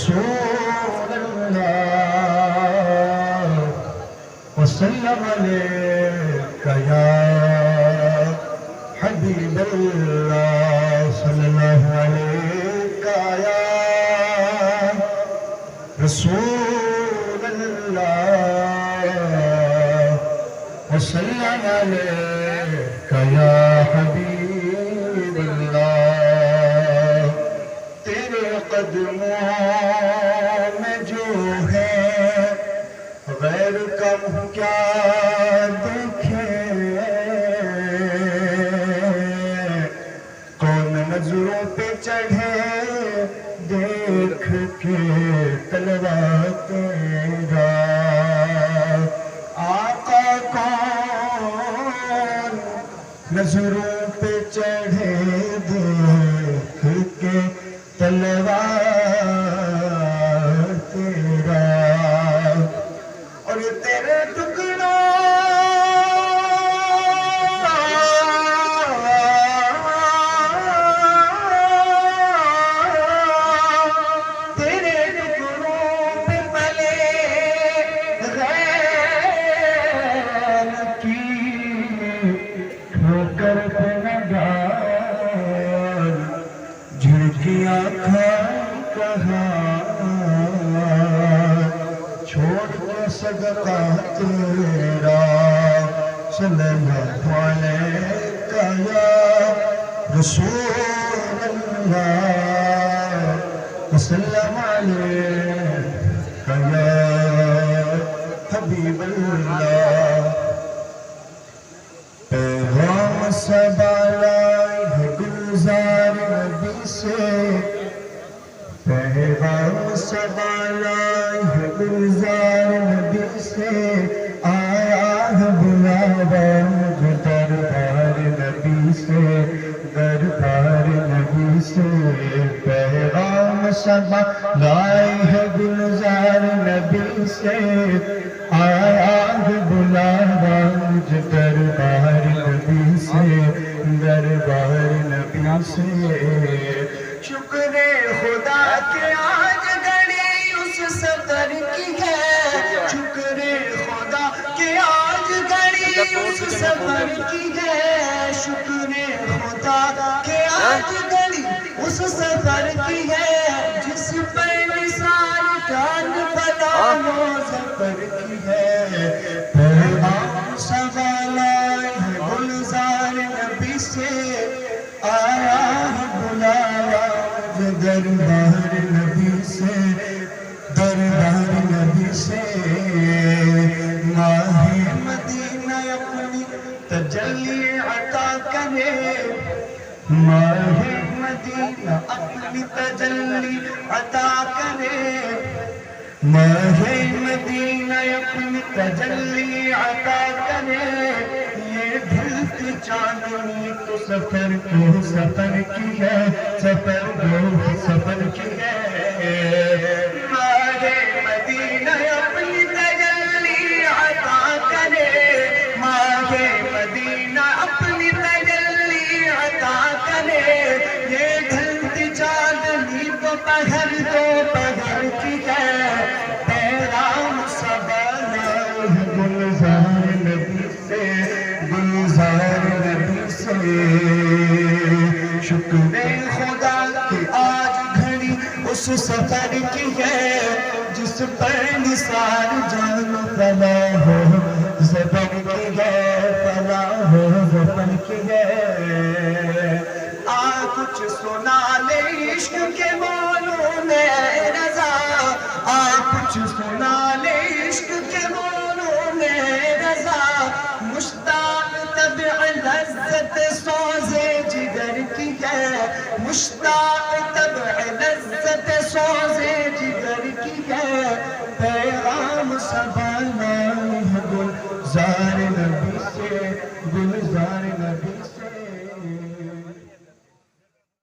رسول اللہ وسلم علیک یا حبیب اللہ صلی اللہ علیک یا رسول اللہ وسلم علیک یا حبیب اللہ تیرے قدموں میں جو ہے غیر کم کیا دیکھے کون نظروں پہ چڑھے دیکھ کے طلبہ تیرا آقا کون نظروں پہ چڑھے دیکھ کے طلبہ تیرا اور تیرے ٹکڑوں پہ پلے غیر کی ٹھوکر پہ نہ ڈال جھڑکیاں کھائے کہاں چھوڑ کے صدقہ تیرا صلی اللہ علیہ یا رسول اللہ وسلم علیہ یا حبیب اللہ پیغام صبا لائی ہے گلزار نبی سے پیغام صبا لائی ہے گلزار نبی سے آیا ہے بلاوا مجھے دربار نبی سے دربار نبی سے پیغام صبا لائی ہے گلزار نبی سے آیا ہے بلاوا مجھے دربار نبی سے دربار نبی سے شکر خدا کہ آج گھڑی اس سفر کی ہے شکر خدا کہ آج گھڑی اس سفر کی ہے شکر خدا کہ آج گھڑی اس سفر کی ہے جس پر نثار جان فدا و ظفر کی ہے پیغام صبا لائی ہے گلزار نبی سے آیا ہے بلاوا دربار نبی سے دربار نبی سے ماہ مدینہ اپنی تجلی عطا کرے ماہ مدینہ اپنی تجلی عطا کرے ماہ مدینہ اپنی تجلی عطا کرے یہ ڈھلتی چاندنی تو سفر کو سفر کی ہے سفر کو سفر کی ہے ماہ مدینہ اپنی تجلی عطا کرے ماہ مدینہ اپنی تجلی عطا کرے یہ ڈھلتی چاندنی تو پہر کی ہے پیغام صبا لائی ہے گلزار نبی سے گلزار نبی سے شکر خدا کہ آج گھڑی اس سفر کی ہے جس پر نثار جان فدا ہو ظفر کی ہے فدا ہو ظفر کی ہے کچھ سنا لے عشق کے بولوں میں رضا کچھ سنا لے عشق کے بولوں میں رضا مشتاق طبع لذت سوزے جگر کی ہے مشتاق طبع لذت سوزے جگر کی ہے پیغام صبا لائی ہے گلزار